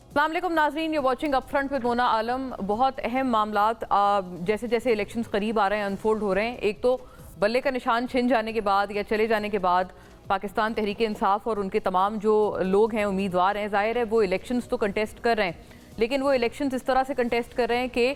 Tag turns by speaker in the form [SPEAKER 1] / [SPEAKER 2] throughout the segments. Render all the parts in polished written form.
[SPEAKER 1] अस्सलाम वालेकुम नाज़रीन, ये watching up front with Mona Alam. बहुत अहम मामलात जैसे जैसे इलेक्शंस करीब आ रहे हैं, अनफोल्ड हो रहे हैं। एक तो बल्ले का निशान छिन जाने के बाद या चले जाने के बाद पाकिस्तान तहरीक इंसाफ और उनके तमाम जो लोग हैं, उम्मीदवार हैं, ज़ाहिर है वो इलेक्शंस तो कंटेस्ट कर रहे हैं, लेकिन वो इलेक्शंस इस तरह से कंटेस्ट कर रहे हैं कि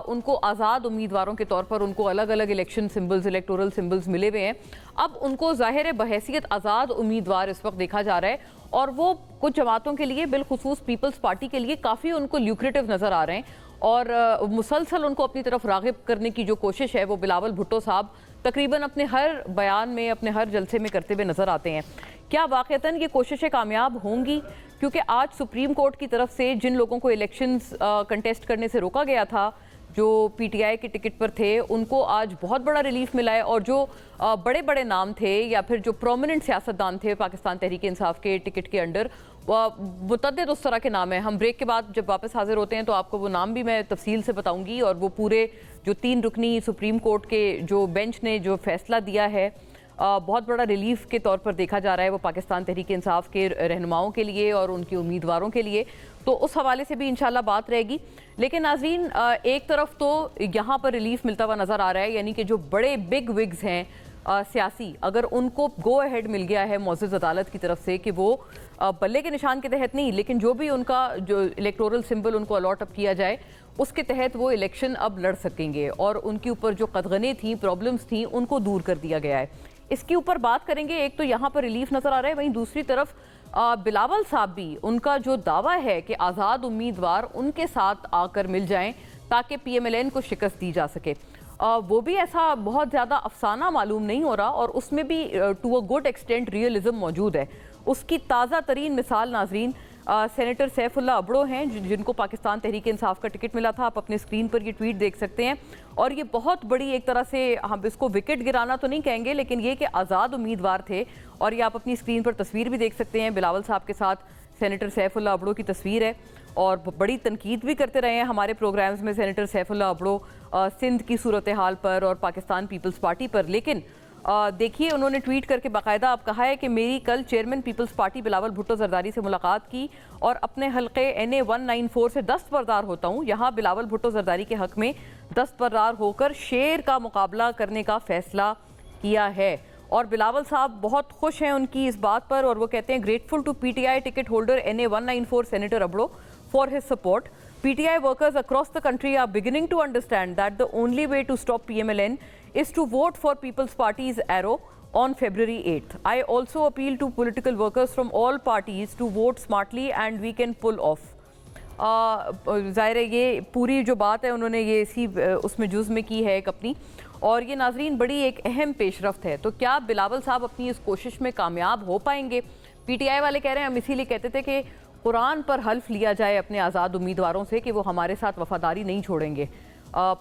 [SPEAKER 1] उनको आज़ाद उम्मीदवारों के तौर पर उनको अलग अलग इलेक्शन सिंबल्स, इलेक्टोरल सिंबल्स मिले हुए हैं। अब उनको ज़ाहिर है बहैसियत आज़ाद उम्मीदवार इस वक्त देखा जा रहा है और वो कुछ जमातों के लिए, बिलखुसूस पीपल्स पार्टी के लिए काफ़ी उनको ल्यूक्रेटिव नज़र आ रहे हैं और मुसलसल उनको अपनी तरफ राग़िब करने की जो कोशिश है वो बिलावल भुट्टो साहब तकरीबन अपने हर बयान में, अपने हर जलसे में करते हुए नज़र आते हैं। क्या वाक़तन ये कोशिशें कामयाब होंगी? क्योंकि आज सुप्रीम कोर्ट की तरफ से जिन लोगों को इलेक्शंस कंटेस्ट करने से रोका गया था, जो पीटीआई के टिकट पर थे, उनको आज बहुत बड़ा रिलीफ मिला है और जो बड़े बड़े नाम थे या फिर जो प्रोमिनेंट सियासतदान थे पाकिस्तान तहरीक इंसाफ के टिकट के अंडर, मुतअद्दिद उस तरह के नाम हैं। हम ब्रेक के बाद जब वापस हाजिर होते हैं तो आपको वो नाम भी मैं तफसील से बताऊंगी और वो पूरे जो 3 रुकनी सुप्रीम कोर्ट के जो बेंच ने जो फैसला दिया है, बहुत बड़ा रिलीफ के तौर पर देखा जा रहा है वो पाकिस्तान तहरीक इंसाफ के रहनुमाओं के लिए और उनके उम्मीदवारों के लिए। तो उस हवाले से भी इंशाल्लाह बात रहेगी। लेकिन नाज़रीन, एक तरफ तो यहाँ पर रिलीफ मिलता हुआ नज़र आ रहा है, यानी कि जो बड़े बिग विग्स हैं सियासी, अगर उनको गो अहेड मिल गया है मुअज़्ज़ज़ अदालत की तरफ से कि वो बल्ले के निशान के तहत नहीं, लेकिन जो भी उनका जो इलेक्टोरल सिंबल उनको अलॉट अप किया जाए उसके तहत वो इलेक्शन अब लड़ सकेंगे और उनके ऊपर जो कदगनें थी, प्रॉब्लम्स थी, उनको दूर कर दिया गया है। इसके ऊपर बात करेंगे। एक तो यहाँ पर रिलीफ नज़र आ रहा है, वहीं दूसरी तरफ बिलावल साहब भी, उनका जो दावा है कि आज़ाद उम्मीदवार उनके साथ आकर मिल जाएं ताकि PMLN को शिकस्त दी जा सके, वो भी ऐसा बहुत ज़्यादा अफसाना मालूम नहीं हो रहा और उसमें भी to a good extent realism मौजूद है। उसकी ताज़ा तरीन मिसाल नाजरीन सेनेटर सैफुल्लाह अबड़ो हैं, जिनको पाकिस्तान तहरीक इंसाफ का टिकट मिला था। आप अपने स्क्रीन पर ये ट्वीट देख सकते हैं और ये बहुत बड़ी एक तरह से, हम इसको विकेट गिराना तो नहीं कहेंगे, लेकिन ये कि आज़ाद उम्मीदवार थे। और ये आप अपनी स्क्रीन पर तस्वीर भी देख सकते हैं, बिलावल साहब के साथ सेनेटर सैफुल्लाह अबड़ो की तस्वीर है और बड़ी तनकीद भी करते रहे हैं हमारे प्रोग्राम्स में सेनेटर सैफुल्लाह अबड़ो सिंध की सूरत हाल पर और पाकिस्तान पीपल्स पार्टी पर। लेकिन देखिए, उन्होंने ट्वीट करके बाकायदा अब कहा है कि मेरी कल chairman Peoples Party Bilawal Bhutto Zardari से मुलाकात की और अपने हल्के NA 194 से दस्तबरदार होता हूँ। यहाँ बिलावल भुट्टो जरदारी के हक में दस्तबरदार होकर शेर का मुकाबला करने का फैसला किया है। और बिलावल साहब बहुत खुश हैं उनकी इस बात पर और वो कहते हैं, grateful to PTI ticket holder NA 194 senator Abro for his support. PTI workers across the country are beginning to understand that the only way to stop PMLN is to vote for People's Party's arrow on February 8th. I also appeal to political workers from all parties to vote smartly and we can pull off. ज़ाहिर है ये पूरी जो बात है उन्होंने ये इसी उसमें जुज़ में की है एक अपनी, और ये नाजरीन बड़ी एक अहम पेशरफ्त है। तो क्या बिलावल साहब अपनी इस कोशिश में कामयाब हो पाएंगे? PTI वाले कह रहे हैं, हम इसीलिए कहते थे कि कुरान पर हल्फ लिया जाए अपने आज़ाद उम्मीदवारों से कि वो हमारे साथ वफादारी नहीं छोड़ेंगे।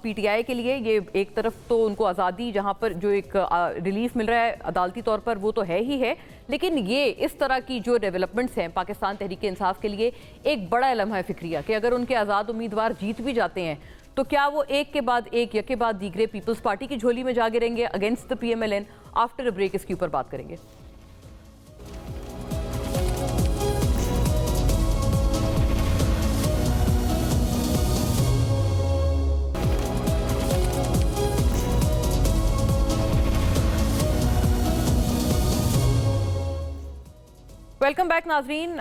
[SPEAKER 1] PTI के लिए ये एक तरफ तो उनको आज़ादी, जहाँ पर जो एक रिलीफ मिल रहा है अदालती तौर पर, वो तो है ही है, लेकिन ये इस तरह की जो डेवलपमेंट्स हैं पाकिस्तान तहरीक इंसाफ के लिए एक बड़ा लम्हा फ़िक्रिया कि अगर उनके आज़ाद उम्मीदवार जीत भी जाते हैं तो क्या वो एक के बाद एक, यके बाद दीगरे पीपल्स पार्टी की झोली में जा गिरेंगे against the PMLN? After a break इसके ऊपर बात करेंगे। वेलकम बैक नाजरीन।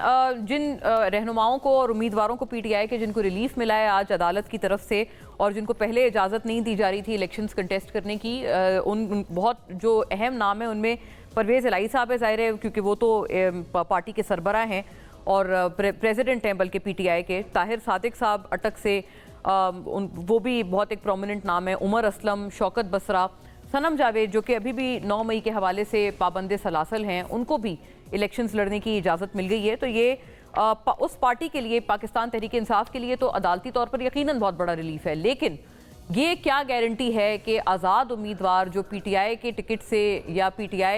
[SPEAKER 1] जिन रहनुमाओं को और उम्मीदवारों को PTI के जिनको रिलीफ मिला है आज अदालत की तरफ से और जिनको पहले इजाज़त नहीं दी जा रही थी इलेक्शंस कंटेस्ट करने की, उन बहुत जो अहम नाम है उनमें परवेज़ इलाही साहब है, ज़ाहिर है क्योंकि वो तो पार्टी के सरबराह हैं और प्रेसिडेंट हैं बल्कि PTI के। ताहिर सादिक साहब अटक से, वो भी बहुत एक प्रोमिनेंट नाम है। उमर असलम, शौकत बसरा, सनम जावेद जो कि अभी भी 9 मई के हवाले से पाबंद सलासल हैं, उनको भी इलेक्शंस लड़ने की इजाज़त मिल गई है। तो ये उस पार्टी के लिए, पाकिस्तान तहरीक इंसाफ के लिए तो अदालती तौर पर यकीनन बहुत बड़ा रिलीफ है, लेकिन ये क्या गारंटी है कि आज़ाद उम्मीदवार जो PTI के टिकट से या PTI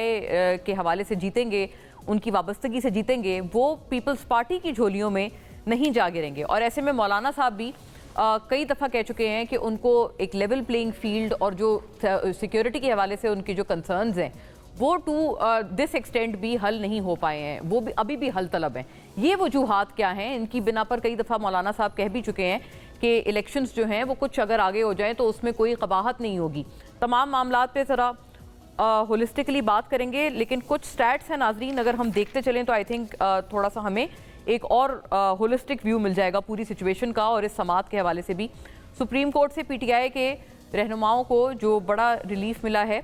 [SPEAKER 1] के हवाले से जीतेंगे, उनकी वाबस्तगी से जीतेंगे, वो पीपल्स पार्टी की झोलियों में नहीं जा गिरेंगे? और ऐसे में मौलाना साहब भी कई दफ़ा कह चुके हैं कि उनको एक लेवल प्लेइंग फील्ड और जो सिक्योरिटी के हवाले से उनके जो कंसर्न्स हैं वो टू दिस एक्सटेंट भी हल नहीं हो पाए हैं, वो भी अभी भी हल तलब हैं। ये वजूहात क्या हैं? इनकी बिना पर कई दफ़ा मौलाना साहब कह भी चुके हैं कि इलेक्शंस जो हैं वो कुछ अगर आगे हो जाए तो उसमें कोई कबाहत नहीं होगी। तमाम मामलात पे ज़रा होलिस्टिकली बात करेंगे, लेकिन कुछ स्टैट्स हैं नाजरीन, अगर हम देखते चलें तो आई थिंक थोड़ा सा हमें एक और होलिस्टिक व्यू मिल जाएगा पूरी सिचुएशन का। और इस समात के हवाले से भी सुप्रीम कोर्ट से पीटीआई के रहनुमाओं को जो बड़ा रिलीफ मिला है,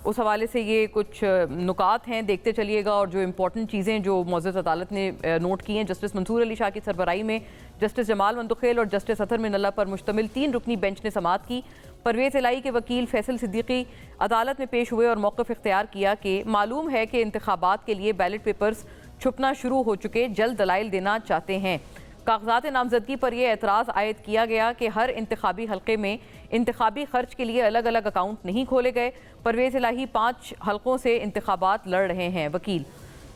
[SPEAKER 1] उस हवाले से ये कुछ नुकात हैं, देखते चलिएगा। और जो इम्पोर्टेंट चीज़ें जो मौजूद अदालत ने नोट की हैं, जस्टिस मंसूर अली शाह की सरबराही में जस्टिस जमाल मंतुखेल और जस्टिस अतर मिनल्ला पर मुश्तमिल 3 रुकनी बेंच ने समात की। परवेज़ इलाही के वकील फैसल सिद्दीकी अदालत में पेश हुए और मौक़िफ़ इख्तियार किया कि मालूम है कि इंतखाबात के लिए बैलेट पेपर्स छुपना शुरू हो चुके, जल्द दलाइल देना चाहते हैं। कागजात नामजदगी पर यह एतराज़ आयद किया गया कि हर इंतखाबी हल्के में इंतखाबी खर्च के लिए अलग अलग अकाउंट नहीं खोले गए। परवेज़ इलाही 5 हल्कों से इंतखाबात लड़ रहे हैं। वकील,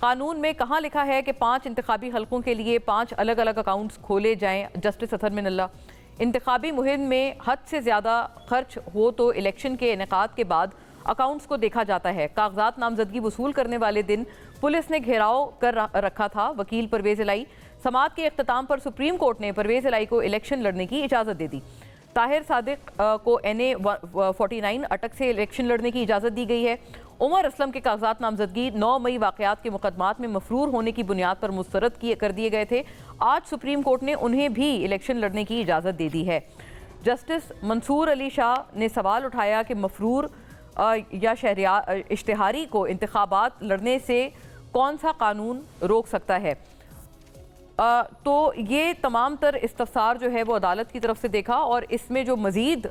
[SPEAKER 1] कानून में कहाँ लिखा है कि 5 इंतखाबी हल्कों के लिए 5 अलग अलग अकाउंट्स खोले जाएँ? जस्टिस अतर मिनल्ला, इंतखाबी मुहिम में हद से ज़्यादा खर्च हो तो इलेक्शन के इनेकाद के बाद अकाउंट्स को देखा जाता है। कागजात नामजदगी वसूल करने वाले दिन पुलिस ने घेराव कर रखा था। वकील परवेज़ इलाही, समात के इख्तिताम पर सुप्रीम कोर्ट ने परवेज़ इलाही को इलेक्शन लड़ने की इजाज़त दे दी। ताहिर सादिक को NA 49 अटक से इलेक्शन लड़ने की इजाज़त दी गई है। उमर असलम के कागजात नामजदगी 9 मई वाक़यात के मुकदमात में मफरूर होने की बुनियाद पर मुस्तरद कर दिए गए थे। आज सुप्रीम कोर्ट ने उन्हें भी इलेक्शन लड़ने की इजाज़त दे दी है। जस्टिस मंसूर अली शाह ने सवाल उठाया कि मफरूर या शहरियार इश्तिहारी को इंतखाबात लड़ने से कौन सा कानून रोक सकता है? तो ये तमाम तर इस्तफसार जो है वो अदालत की तरफ से देखा। और इसमें जो मज़ीद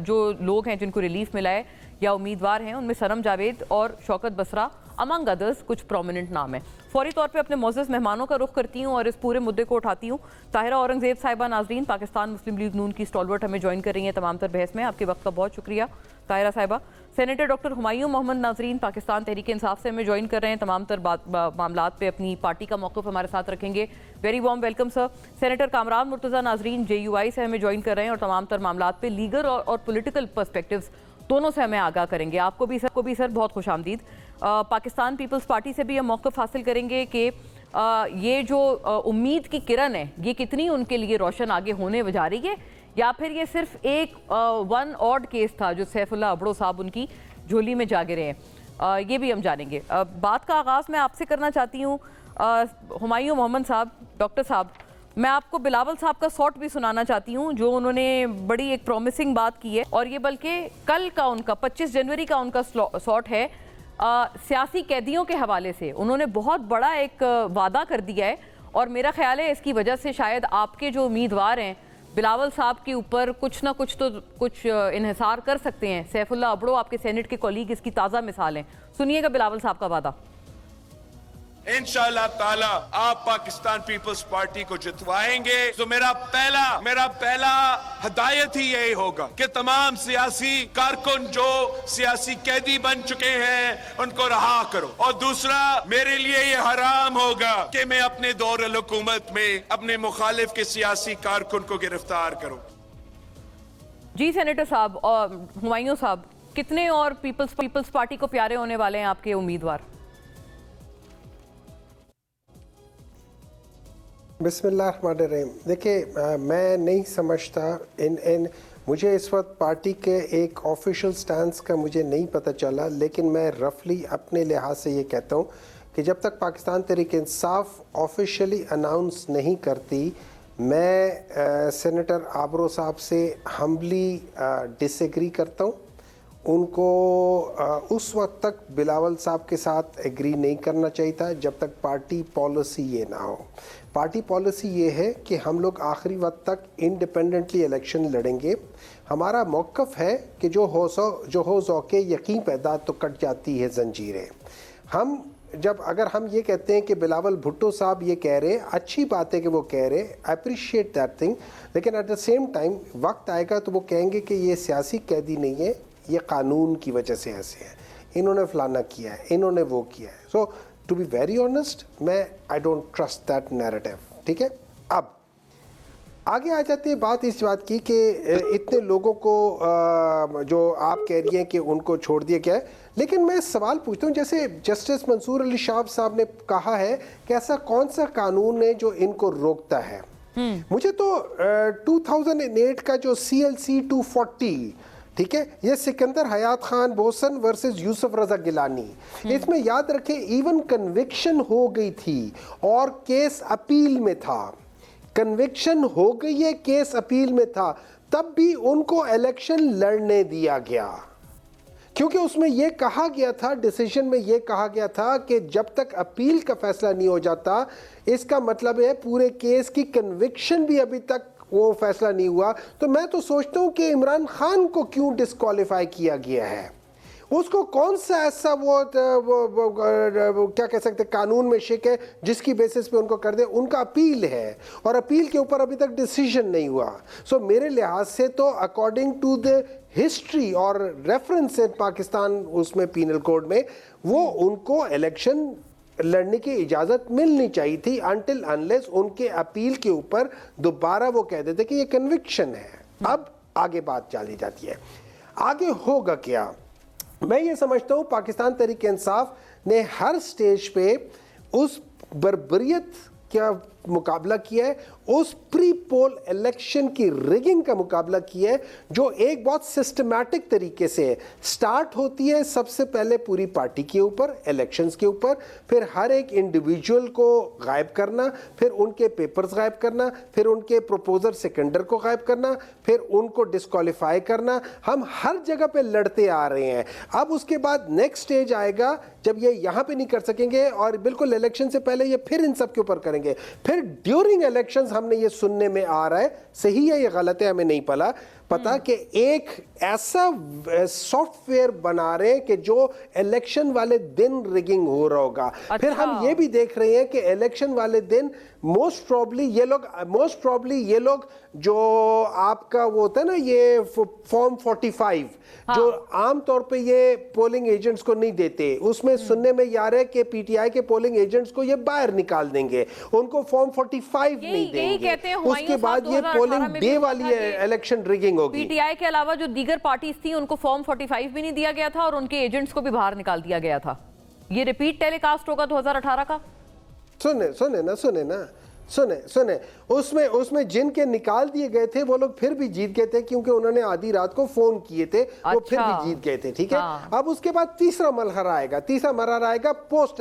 [SPEAKER 1] जो लोग हैं जिनको रिलीफ मिला है या उम्मीदवार हैं, उनमें सरम जावेद और शौकत बसरा अमंग अदर्स कुछ प्रोमिनेंट नाम हैं। फौरी तौर पे अपने मोअज़्ज़ज़ मेहमानों का रुख करती हूँ और इस पूरे मुद्दे को उठाती हूँ। ताहिरा औरंगज़ेब साहिबा, नाजरीन, पाकिस्तान मुस्लिम लीग नून की स्टॉलवर्ट, हमें ज्वाइन कर रही हैं तमाम तर बहस में। आपके वक्त का बहुत शुक्रिया ताहिरा साहिबा। सेनेटर डॉक्टर हुमायूं मोहम्मद, नाजरीन, पाकिस्तान तहरीक इंसाफ से हमें ज्वाइन कर रहे हैं, तमाम तर मामलात पे अपनी पार्टी का मौक़िफ़ हमारे साथ रखेंगे। Very warm welcome sir. Senator Kamran Murtaza, नाजरीन, JUI से हमें ज्वाइन कर रहे हैं और तमाम तर मामलात पे लीगल और पॉलिटिकल पर्सपेक्टिव्स दोनों से हमें आगाह करेंगे। आपको भी सर बहुत खुश आमदीद। पाकिस्तान पीपल्स पार्टी से भी हम मौक़िफ़ हासिल करेंगे कि ये जो उम्मीद की किरण है, ये कितनी उनके लिए रोशन आगे होने जा रही है, या फिर ये सिर्फ एक वन ऑड केस था जो सैफुल्ला अबड़ो साहब उनकी झोली में जा गिरे हैं? ये भी हम जानेंगे। बात का आगाज़ मैं आपसे करना चाहती हूँ हुमायूं मोहम्मद साहब, डॉक्टर साहब। मैं आपको बिलावल साहब का शॉट भी सुनाना चाहती हूँ जो उन्होंने बड़ी एक प्रॉमिसिंग बात की है, और ये बल्कि कल का उनका 25 जनवरी का उनका शॉट है। सियासी कैदियों के हवाले से उन्होंने बहुत बड़ा एक वादा कर दिया है, और मेरा ख्याल है इसकी वजह से शायद आपके जो उम्मीदवार हैं बिलावल साहब के ऊपर कुछ ना कुछ तो इन्हिसार कर सकते हैं। सैफुल्ला अबड़ो, आपके सेनेट के कॉलीग, इसकी ताज़ा मिसाल हैं। सुनिएगा बिलावल साहब का वादा।
[SPEAKER 2] इंशाअल्लाह ताला आप पाकिस्तान पीपल्स पार्टी को जितवाएंगे। तो मेरा पहला हदायत ही यही होगा कि तमाम सियासी कारकुन जो सियासी कैदी बन चुके हैं उनको रहा करो। और दूसरा, मेरे लिए ये हराम होगा कि मैं अपने दौर हुकूमत में अपने मुखालिफ के सियासी कारकुन को गिरफ्तार करूं।
[SPEAKER 1] जी सेनेटर साहब और हुमायूं साहब, कितने और पीपल्स पार्टी को प्यारे होने वाले हैं आपके उम्मीदवार?
[SPEAKER 3] बिस्मिल्लाहिर्रहमानिर्रहीम। देखिए, मैं नहीं समझता मुझे इस वक्त पार्टी के एक ऑफिशियल स्टैंस का मुझे नहीं पता चला, लेकिन मैं रफली अपने लिहाज से ये कहता हूँ कि जब तक पाकिस्तान तहरीक इंसाफ ऑफिशियली अनाउंस नहीं करती, मैं सेनेटर आबरो साहब से हम्बली डिसएग्री करता हूँ। उनको उस वक्त तक बिलावल साहब के साथ एग्री नहीं करना चाहिए था जब तक पार्टी पॉलिसी ये ना हो। पार्टी पॉलिसी ये है कि हम लोग आखिरी वक्त तक इंडिपेंडेंटली इलेक्शन लड़ेंगे। हमारा मौक़िफ़ है कि जो हो ज़ौक़े यकीन पैदा तो कट जाती है ज़ंजीरें। अगर हम ये कहते हैं कि बिलावल भुट्टो साहब ये कह रहे हैं, अच्छी बात है कि वो कह रहे हैं, आई अप्रिशिएट दैट थिंग, लेकिन एट द सेम टाइम वक्त आएगा तो वो कहेंगे कि ये सियासी कैदी नहीं है, ये कानून की वजह से ऐसे है, इन्होंने फलाना किया है, इन्होंने वो किया है। So to be very honest, I don't trust that narrative. ठीक है, अब आगे आ जाती है बात इस बात की कि इतने लोगों को जो आप कह रही हैं कि उनको छोड़ दिया गया है, लेकिन मैं सवाल पूछता हूँ, जैसे जस्टिस मंसूर अली शाह साहब ने कहा है कि ऐसा कौन सा कानून है जो इनको रोकता है। मुझे तो 2008 का जो CLC 240, ठीक है, ये सिकंदर हयात खान बोसन वर्सेस यूसुफ रजा गिलानी, इसमें याद रखें इवन कन्विक्शन हो गई थी और केस अपील में था, कन्विक्शन हो गई है, केस अपील में था, तब भी उनको इलेक्शन लड़ने दिया गया, क्योंकि उसमें यह कहा गया था, डिसीजन में यह कहा गया था कि जब तक अपील का फैसला नहीं हो जाता, इसका मतलब है पूरे केस की कन्विक्शन भी अभी तक वो फैसला नहीं हुआ। तो मैं तो सोचता हूं कि इमरान खान को क्यों डिस्क्वालीफाई किया गया है, उसको कौन सा ऐसा वो क्या कह सकते कानून में शिक है जिसकी बेसिस पे उनको कर दे। उनका अपील है और अपील के ऊपर अभी तक डिसीजन नहीं हुआ। सो मेरे लिहाज से तो अकॉर्डिंग टू द हिस्ट्री और रेफरेंस इन पाकिस्तान उसमें पीनल कोड में, वो उनको इलेक्शन लड़ने की इजाज़त मिलनी चाहिए थी अनटिल अनलेस उनके अपील के ऊपर दोबारा वो कह देते कि ये कन्विक्शन है। अब आगे बात चली जाती है, आगे होगा क्या। मैं ये समझता हूँ पाकिस्तान तहरीक इंसाफ ने हर स्टेज पे उस बर्बरियत का मुकाबला किया है, उस प्री पोल इलेक्शन की रिगिंग का मुकाबला किया है, जो एक बहुत सिस्टमैटिक तरीके से स्टार्ट होती है सबसे पहले पूरी पार्टी के ऊपर, इलेक्शंस के ऊपर, फिर हर एक इंडिविजुअल को गायब करना, फिर उनके पेपर्स गायब करना, फिर उनके प्रोपोजर सेकेंडर को गायब करना, फिर उनको डिस्क्वालीफाई करना। हम हर जगह पे लड़ते आ रहे हैं। अब उसके बाद नेक्स्ट स्टेज आएगा जब ये यहाँ पे नहीं कर सकेंगे और बिल्कुल इलेक्शन से पहले ये फिर इन सब के ऊपर करेंगे। फिर ड्यूरिंग इलेक्शंस हमने ये सुनने में आ रहा है, सही है ये गलत है हमें नहीं पता कि एक ऐसा सॉफ्टवेयर बना रहे हैं कि जो इलेक्शन वाले दिन रिगिंग हो रहा होगा।
[SPEAKER 1] अच्छा।
[SPEAKER 3] फिर हम ये भी देख रहे हैं कि इलेक्शन वाले दिन मोस्ट प्रॉब्ली ये लोग जो आपका वो होता है ना, ये फॉर्म 45 जो आमतौर पे ये पोलिंग एजेंट्स को नहीं देते, उसमें सुनने में आ रहा है कि पीटीआई के पोलिंग एजेंट्स को ये बाहर निकाल देंगे, उनको फॉर्म 45 नहीं देंगे। उसके बाद ये पोलिंग डे वाली इलेक्शन रिगिंग होगी।
[SPEAKER 1] पीटीआई के अलावा जो दीगर पार्टीज थी उनको फॉर्म 45 भी नहीं दिया गया था और उनके एजेंट्स को भी बाहर निकाल दिया गया था। ये रिपीट टेलीकास्ट होगा 2018 का। सुने उसमें जिनके निकाल दिए गए थे वो लोग फिर भी जीत गए थे, क्योंकि उन्होंने आधी रात को फोन किए थे। वो फिर भी जीत गए थे, ठीक है। अब उसके बाद तीसरा मरहला आएगा पोस्ट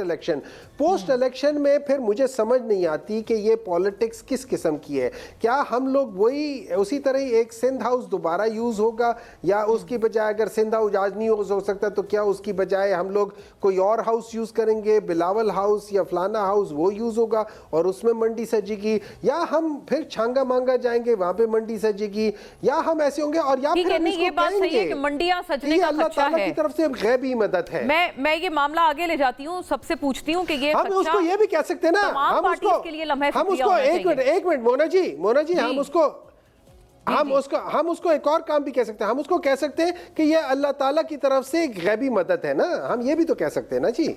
[SPEAKER 1] इलेक्शन में फिर मुझे समझ नहीं आती कि ये पॉलिटिक्स किस किस्म की है। क्या हम लोग वही उसी तरह एक सिंध हाउस दोबारा यूज होगा, या उसकी बजाय अगर सिंध हाउस आज नहीं हो सकता तो क्या उसकी बजाय हम लोग कोई और हाउस यूज करेंगे, बिलावल हाउस या फलाना हाउस वो यूज होगा और उसमें मंडी सजेगी, या हम फिर छांगा मांगा जाएंगे वहां पे मंडी सजेगी, या हम ऐसे होंगे। और या फिर हम इसको ये बात सही है कि मंडियां सजने का
[SPEAKER 3] अल्लाह
[SPEAKER 1] खदशा
[SPEAKER 3] ताला
[SPEAKER 1] है,
[SPEAKER 3] की तरफ से गैबी मदद है।
[SPEAKER 1] मैं ये मामला आगे ले जाती हूँ, सबसे पूछती हूँ कि ये
[SPEAKER 3] हम उसको ये भी कह सकते हैं ना, हम उसको एक मिनट मोना जी हम उसको एक और काम भी कह सकते हैं। हम उसको कह सकते हैं कि ये अल्लाह ताला की तरफ से एक गैबी मदद है ना, हम ये भी तो कह सकते हैं ना जी।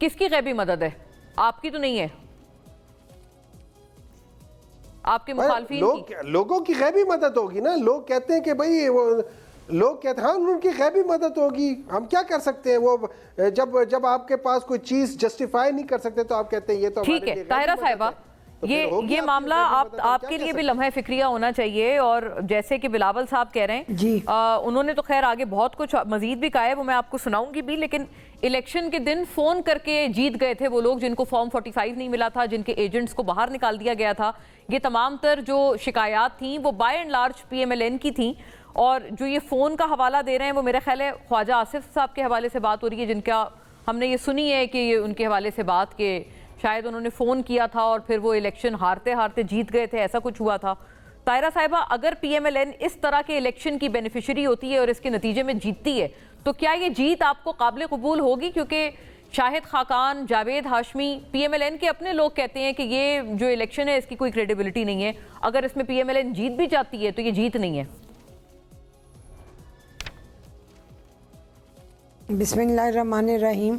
[SPEAKER 1] किसकी गैबी मदद है? आपकी तो नहीं है, आपके मुखालफिन की।
[SPEAKER 3] लोगों की गैबी मदद होगी ना। लोग कहते हैं कि भाई वो लोग कहते हैं हाँ उनकी गैबी मदद होगी, हम क्या कर सकते हैं। वो जब आपके पास कोई चीज जस्टिफाई नहीं कर सकते तो आप कहते हैं ये तो
[SPEAKER 1] ठीक है। ताहिरा साहिबा, ये मामला आपके लिए भी लम्हा फिक्रिया होना चाहिए, और जैसे कि बिलावल साहब कह रहे हैं जी, उन्होंने तो खैर आगे बहुत कुछ मजीद भी कहा है, वो मैं आपको सुनाऊंगी भी। लेकिन इलेक्शन के दिन फोन करके जीत गए थे वो लोग जिनको फॉर्म 45 नहीं मिला था, जिनके एजेंट्स को बाहर निकाल दिया गया था। ये तमाम तर जो शिकायत थी वो बाय एंड लार्ज PMLN की थी, और जो ये फ़ोन का हवाला दे रहे हैं वो मेरा ख्याल है ख्वाजा आसिफ साहब के हवाले से बात हो रही है, जिनका हमने ये सुनी है कि ये उनके हवाले से बात के शायद उन्होंने फ़ोन किया था और फिर वो इलेक्शन हारते हारते जीत गए थे, ऐसा कुछ हुआ था। ताहिरा साहिबा, अगर PMLN इस तरह के इलेक्शन की बेनिफिशरी होती है और इसके नतीजे में जीतती है तो क्या ये जीत आपको काबिल कबूल होगी? क्योंकि शाहिद खाकान, जावेद हाशमी, PMLN के अपने लोग कहते हैं कि ये जो इलेक्शन है इसकी कोई क्रेडिबिलिटी नहीं है, अगर इसमें PMLN जीत भी जाती है तो ये जीत नहीं है।
[SPEAKER 4] बिस्मिल्लाहिर्रहमानिर्रहीम।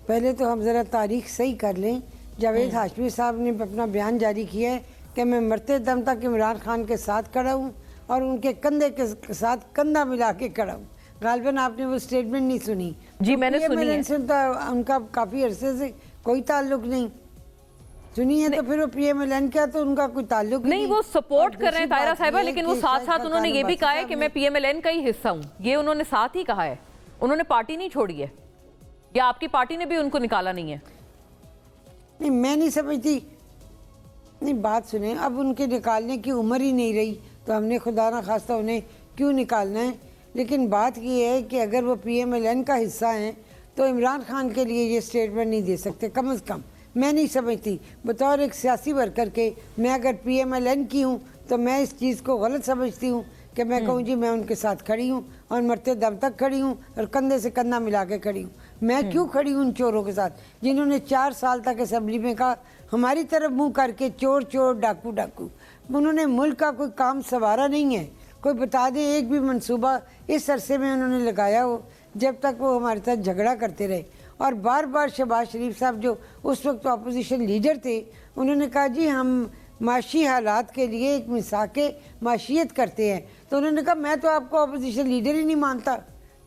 [SPEAKER 4] पहले तो हम ज़रा तारीख सही कर लें। जावेद हाशमी साहब ने अपना बयान जारी किया है कि मैं मरते दम तक इमरान खान के साथ खड़ा हूँ और उनके कंधे के साथ कंधा मिला के खड़ा हूँ। गालिबन आपने वो स्टेटमेंट नहीं सुनी।
[SPEAKER 1] जी, मैंने सुनी है।
[SPEAKER 4] से तो उनका काफ़ी अरसे से कोई ताल्लुक नहीं सुनिए, तो फिर वो पीएमएलएन क्या, तो उनका कोई ताल्लुक
[SPEAKER 1] नहीं, वो सपोर्ट कर रहे हैं तायरा साहिबा, लेकिन वो साथ साथ उन्होंने ये भी कहा है कि मैं पीएमएलएन का ही हिस्सा हूँ। ये उन्होंने साथ ही कहा है, उन्होंने पार्टी नहीं छोड़ी है, या आपकी पार्टी ने भी उनको निकाला नहीं है?
[SPEAKER 4] नहीं, मैं नहीं समझती। नहीं, बात सुने, अब उनके निकालने की उम्र ही नहीं रही तो हमने खुदा ना खास्ता उन्हें क्यों निकालना है। लेकिन बात ये है कि अगर वो पीएमएलएन का हिस्सा हैं तो इमरान खान के लिए ये स्टेटमेंट नहीं दे सकते, कम से कम मैं नहीं समझती। बतौर एक सियासी वर्कर के, मैं अगर पीएमएलएन की हूँ तो मैं इस चीज़ को गलत समझती हूँ कि मैं कहूँ जी मैं उनके साथ खड़ी हूँ और मरते दम तक खड़ी हूँ और कंधे से कंधा मिला के खड़ी हूँ। मैं क्यों खड़ी हूँ उन चोरों के साथ जिन्होंने 4 साल तक असेंबली में कहा हमारी तरफ मुंह करके चोर चोर डाकू डाकू। उन्होंने मुल्क का कोई काम संवारा नहीं है। कोई बता दे एक भी मंसूबा इस अरसे में उन्होंने लगाया हो जब तक वो हमारे साथ झगड़ा करते रहे। और बार बार शहबाज शरीफ साहब जो उस वक्त अपोजिशन लीडर थे, उन्होंने कहा जी हम माशी हालात के लिए एक मिसाके माशियत करते हैं। तो उन्होंने कहा मैं तो आपको अपोजिशन लीडर ही नहीं मानता,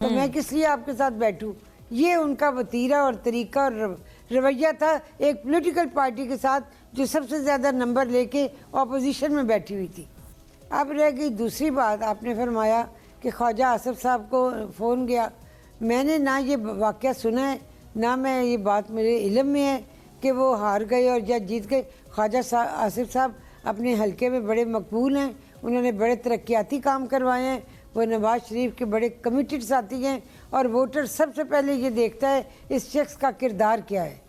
[SPEAKER 4] तो मैं किस लिए आपके साथ बैठूं। ये उनका वतीरा और तरीका और रवैया था एक पॉलिटिकल पार्टी के साथ जो सबसे ज़्यादा नंबर लेके अपोजिशन में बैठी हुई थी। अब रह गई दूसरी बात, आपने फरमाया कि ख्वाजा आसिफ साहब को फ़ोन गया। मैंने ना ये वाक़या सुना है, ना मैं ये बात मेरे इल्म में है कि वो हार गए और या जीत गए। ख्वाजा आसिफ साहब अपने हलके में बड़े मकबूल हैं, उन्होंने बड़े तरक्याती काम करवाए हैं, वो नवाज शरीफ के बड़े कमिटेड साथी हैं और वोटर सबसे पहले ये देखता है इस शख्स का किरदार क्या है।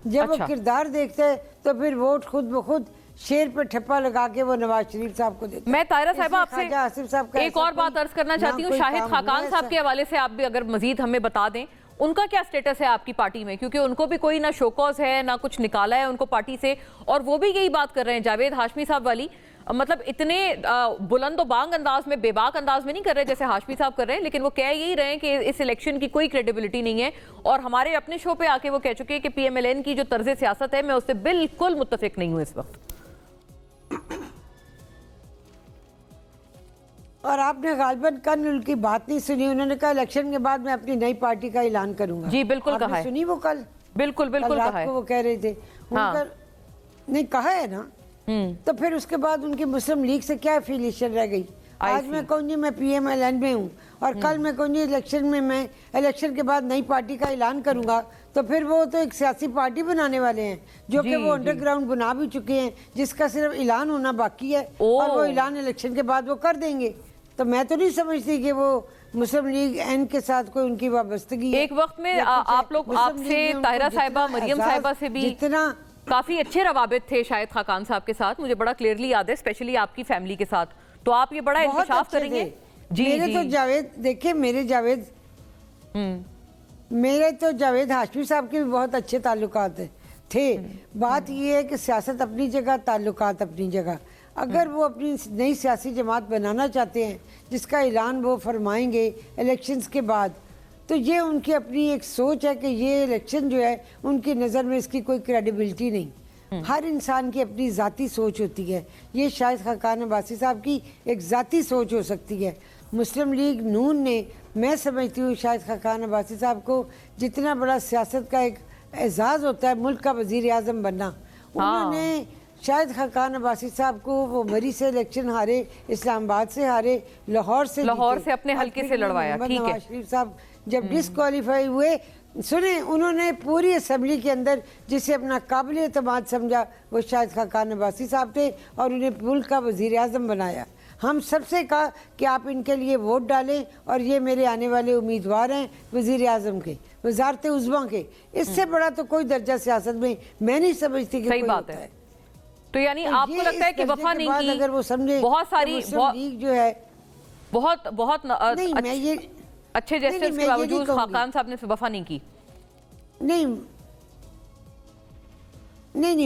[SPEAKER 4] जब वो किरदार देखता है तो फिर वोट खुद ब खुद शेर पे ठप्पा लगा के वो नवाज शरीफ साहब को देता है।
[SPEAKER 1] मैं तायरा साहिबा आपसे एक और बात अर्ज करना चाहती हूँ। शाहिद खाकान साहब के हवाले से आप भी अगर मजीद हमें बता दें, उनका क्या स्टेटस है आपकी पार्टी में, क्योंकि उनको भी कोई ना शोकॉज है ना कुछ निकाला है उनको पार्टी से, और वो भी यही बात कर रहे हैं जावेद हाशमी साहब वाली, मतलब इतने बुलंदो बांग अंदाज में, बेबाक अंदाज में नहीं कर रहे जैसे हाशमी साहब कर रहे हैं, लेकिन वो कह यही रहे हैं कि इस इलेक्शन की कोई क्रेडिबिलिटी नहीं है। और हमारे अपने शो पे आके वो कह चुके हैं कि पीएमएलएन की जो तर्ज सियासत है मैं उससे बिल्कुल मुत्तफिक नहीं हूँ इस वक्त।
[SPEAKER 4] और आपने गालिबन कल उनकी बात नहीं सुनी, उन्होंने कहा इलेक्शन के बाद मैं अपनी नई पार्टी का ऐलान करूंगा।
[SPEAKER 1] जी बिल्कुल कहा है,
[SPEAKER 4] सुनी वो कल,
[SPEAKER 1] बिल्कुल बिल्कुल
[SPEAKER 4] रात
[SPEAKER 1] कहा है,
[SPEAKER 4] को वो कह रहे थे उनका नहीं कहा है ना। तो फिर उसके बाद उनकी मुस्लिम लीग से क्या एफिलिएशन रह गई। आज मैं कहूँगी मैं पीएमएलएन में हूँ और कल मैं कहूँगी इलेक्शन में मैं इलेक्शन के बाद नई पार्टी का ऐलान करूंगा, तो फिर वो तो एक सियासी पार्टी बनाने वाले हैं जो कि वो अंडरग्राउंड बना भी चुके हैं, जिसका सिर्फ ऐलान होना बाकी है और वो ऐलान इलेक्शन के बाद वो कर देंगे। तो मैं तो नहीं समझती कि वो मुस्लिम लीग एन के साथ कोई उनकी वाबस्तगी है।
[SPEAKER 1] एक वक्त में आप लोग आपसे ताहिरा साहिबा, मरियम साहिबा से भी जितना काफी अच्छे रवाबित थे शायद खाकान साहब के साथ, मुझे बड़ा क्लियरली याद है, स्पेशली आपकी फैमिली के साथ, तो आप ये बड़ा इंतशाफ करेंगे।
[SPEAKER 4] जी मेरे जी। तो जावेद देखिए, मेरे तो जावेद हाशमी साहब के भी बहुत अच्छे ताल्लुकात थे। बात ये है कि सियासत अपनी जगह, ताल्लुकात अपनी जगह। अगर वो अपनी नई सियासी जमात बनाना चाहते हैं जिसका ऐलान वो फरमाएंगे इलेक्शंस के बाद, तो ये उनकी अपनी एक सोच है कि ये इलेक्शन जो है उनकी नज़र में इसकी कोई क्रेडिबिलिटी नहीं। हर इंसान की अपनी ज़ाती सोच होती है। ये शायद खाकान अब्बासी साहब की एक ज़ाती सोच हो सकती है। मुस्लिम लीग नून ने, मैं समझती हूँ शायद खाकान अब्बासी साहब को जितना बड़ा सियासत का एक एजाज़ होता है मुल्क का वज़ीर आज़म बनना, उन्होंने शायद खाकान अब्बासी साहब को वो मरी से इलेक्शन हारे, इस्लामाबाद से हारे, लाहौर से
[SPEAKER 1] अपने हल्के से लड़वाया। ठीक है,
[SPEAKER 4] नवाज शरीफ साहब जब डिस्क्वालीफाई हुए, सुने उन्होंने पूरी असेंबली के अंदर जिसे अपना काबिल एतमाद समझा वो शायद खाकान अब्बासी साहब थे और उन्हें मुल्क का वज़ीर आज़म बनाया। हम सबसे कहा कि आप इनके लिए वोट डालें और ये मेरे आने वाले उम्मीदवार हैं वज़ीर आज़म के, वजारत उज़्मा के। इससे बड़ा तो कोई दर्जा सियासत में मैं नहीं समझती कि
[SPEAKER 1] सही बात है। तो यानी आपको लगता है कि वफा नहीं की,
[SPEAKER 4] अगर वो समझे
[SPEAKER 1] बहुत सारी
[SPEAKER 4] लीग जो है
[SPEAKER 1] बहुत
[SPEAKER 4] मैं ये
[SPEAKER 1] अच्छे जेस्चर्स के बावजूद खाकान साहब ने वफा नहीं की।
[SPEAKER 4] नहीं